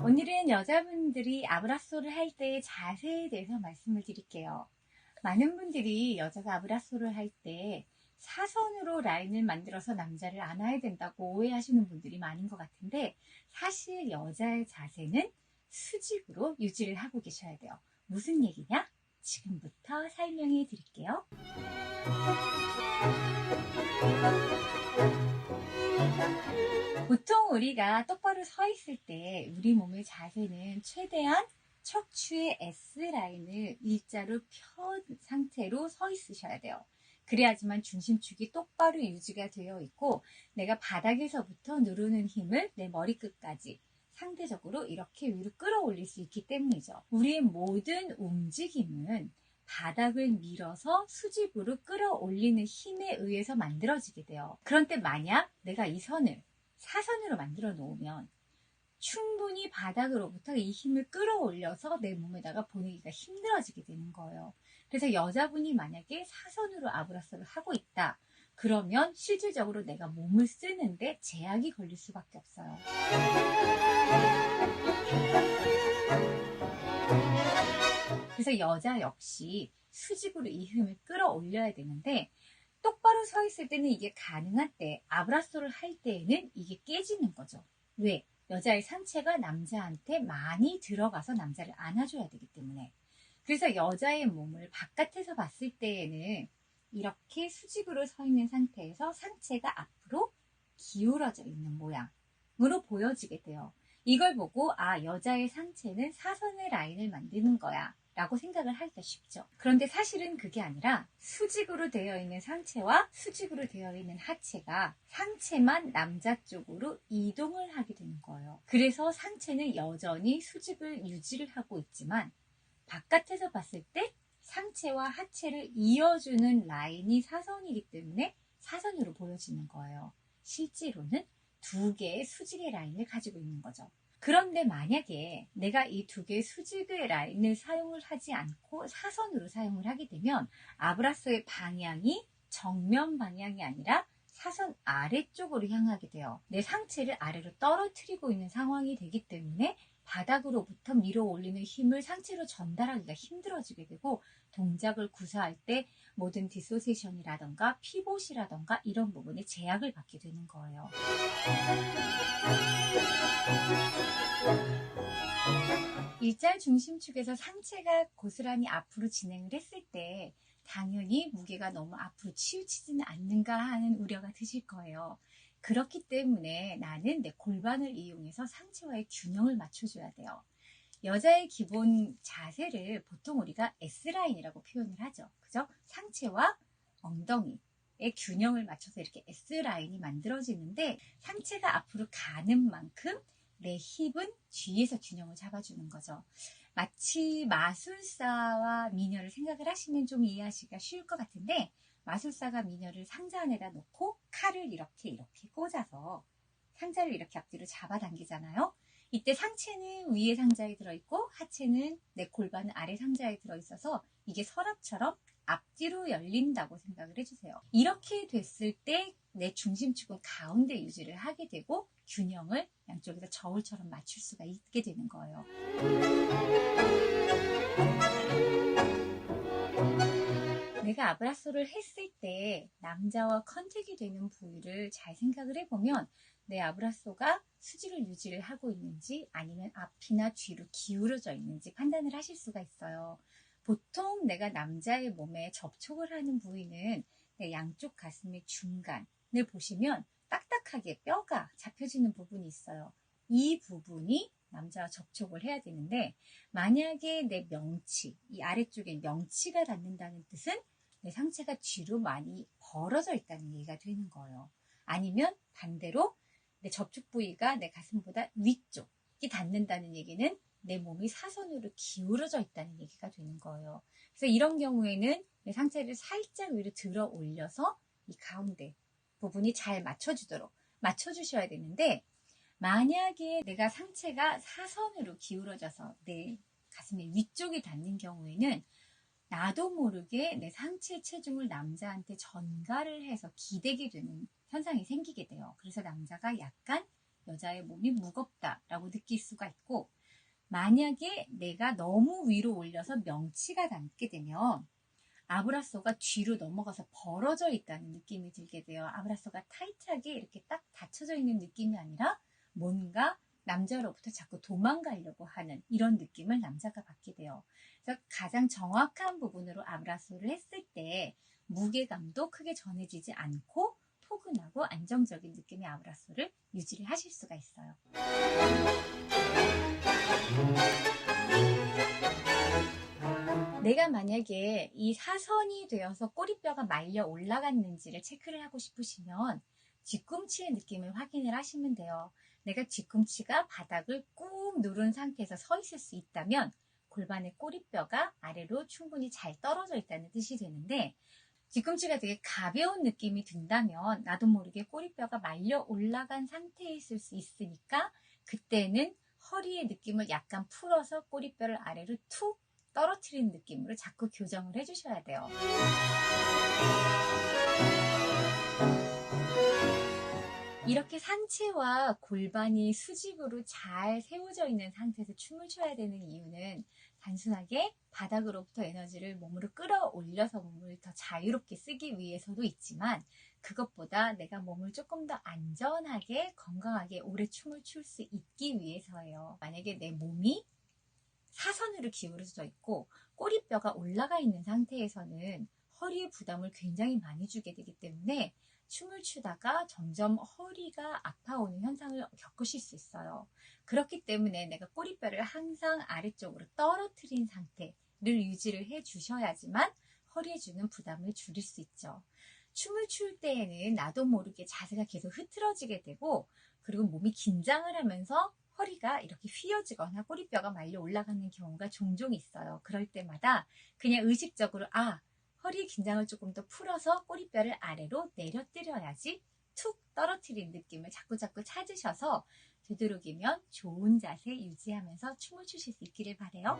오늘은 여자분들이 아브라소를 할 때의 자세에 대해서 말씀을 드릴게요. 많은 분들이 여자가 아브라소를 할 때 사선으로 라인을 만들어서 남자를 안아야 된다고 오해하시는 분들이 많은 것 같은데, 사실 여자의 자세는 수직으로 유지를 하고 계셔야 돼요. 무슨 얘기냐? 지금부터 설명해 드릴게요. 보통 우리가 똑바로 서 있을 때 우리 몸의 자세는 최대한 척추의 S라인을 일자로 편 상태로 서 있으셔야 돼요. 그래야지만 중심축이 똑바로 유지가 되어 있고, 내가 바닥에서부터 누르는 힘을 내 머리끝까지 상대적으로 이렇게 위로 끌어올릴 수 있기 때문이죠. 우리의 모든 움직임은 바닥을 밀어서 수직으로 끌어올리는 힘에 의해서 만들어지게 돼요. 그런데 만약 내가 이 선을 사선으로 만들어 놓으면 충분히 바닥으로부터 이 힘을 끌어올려서 내 몸에다가 보내기가 힘들어지게 되는 거예요. 그래서 여자분이 만약에 사선으로 아브라소를 하고 있다, 그러면 실질적으로 내가 몸을 쓰는데 제약이 걸릴 수밖에 없어요. 그래서 여자 역시 수직으로 이 힘을 끌어올려야 되는데, 똑바로 서 있을 때는 이게 가능한 때, 아브라소를 할 때에는 이게 깨지는 거죠. 왜? 여자의 상체가 남자한테 많이 들어가서 남자를 안아줘야 되기 때문에. 그래서 여자의 몸을 바깥에서 봤을 때에는 이렇게 수직으로 서 있는 상태에서 상체가 앞으로 기울어져 있는 모양으로 보여지게 돼요. 이걸 보고 여자의 상체는 사선의 라인을 만드는 거야 라고 생각을 하기가 쉽죠. 그런데 사실은 그게 아니라 수직으로 되어 있는 상체와 수직으로 되어 있는 하체가 상체만 남자 쪽으로 이동을 하게 되는 거예요. 그래서 상체는 여전히 수직을 유지를 하고 있지만, 바깥에서 봤을 때 상체와 하체를 이어주는 라인이 사선이기 때문에 사선으로 보여지는 거예요. 실제로는 두 개의 수직의 라인을 가지고 있는 거죠. 그런데 만약에 내가 이 두 개의 수직의 라인을 사용을 하지 않고 사선으로 사용을 하게 되면 아브라소의 방향이 정면 방향이 아니라 사선 아래쪽으로 향하게 돼요. 내 상체를 아래로 떨어뜨리고 있는 상황이 되기 때문에 바닥으로부터 밀어 올리는 힘을 상체로 전달하기가 힘들어지게 되고, 동작을 구사할 때 모든 디소시에이션이라던가 피봇이라던가 이런 부분에 제약을 받게 되는 거예요. 일자 중심축에서 상체가 고스란히 앞으로 진행을 했을 때 당연히 무게가 너무 앞으로 치우치지는 않는가 하는 우려가 드실 거예요. 그렇기 때문에 나는 내 골반을 이용해서 상체와의 균형을 맞춰줘야 돼요. 여자의 기본 자세를 보통 우리가 S라인이라고 표현을 하죠. 그죠? 상체와 엉덩이의 균형을 맞춰서 이렇게 S라인이 만들어지는데, 상체가 앞으로 가는 만큼 내 힙은 뒤에서 균형을 잡아주는 거죠. 마치 마술사와 미녀를 생각을 하시면 좀 이해하시기가 쉬울 것 같은데, 마술사가 미녀를 상자 안에다 놓고 칼을 이렇게 꽂아서 상자를 이렇게 앞뒤로 잡아당기잖아요. 이때 상체는 위에 상자에 들어있고 하체는 내 골반은 아래 상자에 들어있어서 이게 서랍처럼 앞뒤로 열린다고 생각을 해주세요. 이렇게 됐을 때 내 중심축은 가운데 유지를 하게 되고 균형을 양쪽에서 저울처럼 맞출 수가 있게 되는 거예요. 내가 아브라소를 했을 때 남자와 컨택이 되는 부위를 잘 생각을 해보면 내 아브라소가 수직을 유지를 하고 있는지 아니면 앞이나 뒤로 기울어져 있는지 판단을 하실 수가 있어요. 보통 내가 남자의 몸에 접촉을 하는 부위는 내 양쪽 가슴의 중간을 보시면 딱딱하게 뼈가 잡혀지는 부분이 있어요. 이 부분이 남자와 접촉을 해야 되는데, 만약에 내 명치, 이 아래쪽에 명치가 닿는다는 뜻은 내 상체가 뒤로 많이 벌어져 있다는 얘기가 되는 거예요. 아니면 반대로 내 접촉 부위가 내 가슴보다 위쪽이 닿는다는 얘기는 내 몸이 사선으로 기울어져 있다는 얘기가 되는 거예요. 그래서 이런 경우에는 내 상체를 살짝 위로 들어 올려서 이 가운데 부분이 잘 맞춰주셔야 되는데, 만약에 내가 상체가 사선으로 기울어져서 내 가슴의 위쪽이 닿는 경우에는 나도 모르게 내 상체 체중을 남자한테 전가를 해서 기대게 되는 현상이 생기게 돼요. 그래서 남자가 약간 여자의 몸이 무겁다라고 느낄 수가 있고, 만약에 내가 너무 위로 올려서 명치가 닿게 되면 아브라소가 뒤로 넘어가서 벌어져 있다는 느낌이 들게 돼요. 아브라소가 타이트하게 이렇게 딱 닫혀져 있는 느낌이 아니라 뭔가 남자로부터 자꾸 도망가려고 하는 이런 느낌을 남자가 받게 돼요. 그래서 가장 정확한 부분으로 아브라소를 했을 때 무게감도 크게 전해지지 않고 포근하고 안정적인 느낌의 아브라소를 유지를 하실 수가 있어요. 내가 만약에 이 사선이 되어서 꼬리뼈가 말려 올라갔는지를 체크를 하고 싶으시면 뒤꿈치의 느낌을 확인을 하시면 돼요. 내가 뒤꿈치가 바닥을 꾹 누른 상태에서 서 있을 수 있다면 골반의 꼬리뼈가 아래로 충분히 잘 떨어져 있다는 뜻이 되는데, 뒤꿈치가 되게 가벼운 느낌이 든다면 나도 모르게 꼬리뼈가 말려 올라간 상태에 있을 수 있으니까, 그때는 허리의 느낌을 약간 풀어서 꼬리뼈를 아래로 툭 떨어뜨리는 느낌으로 자꾸 교정을 해주셔야 돼요. 이렇게 상체와 골반이 수직으로 잘 세워져 있는 상태에서 춤을 춰야 되는 이유는 단순하게 바닥으로부터 에너지를 몸으로 끌어올려서 몸을 더 자유롭게 쓰기 위해서도 있지만, 그것보다 내가 몸을 조금 더 안전하게 건강하게 오래 춤을 출 수 있기 위해서예요. 만약에 내 몸이 사선으로 기울어져 있고 꼬리뼈가 올라가 있는 상태에서는 허리에 부담을 굉장히 많이 주게 되기 때문에 춤을 추다가 점점 허리가 아파오는 현상을 겪으실 수 있어요. 그렇기 때문에 내가 꼬리뼈를 항상 아래쪽으로 떨어뜨린 상태를 유지를 해 주셔야지만 허리에 주는 부담을 줄일 수 있죠. 춤을 출 때에는 나도 모르게 자세가 계속 흐트러지게 되고, 그리고 몸이 긴장을 하면서 허리가 이렇게 휘어지거나 꼬리뼈가 말려 올라가는 경우가 종종 있어요. 그럴 때마다 그냥 의식적으로 허리의 긴장을 조금 더 풀어서 꼬리뼈를 아래로 내려뜨려야지 툭 떨어뜨린 느낌을 자꾸자꾸 찾으셔서 되도록이면 좋은 자세 유지하면서 춤을 추실 수 있기를 바라요.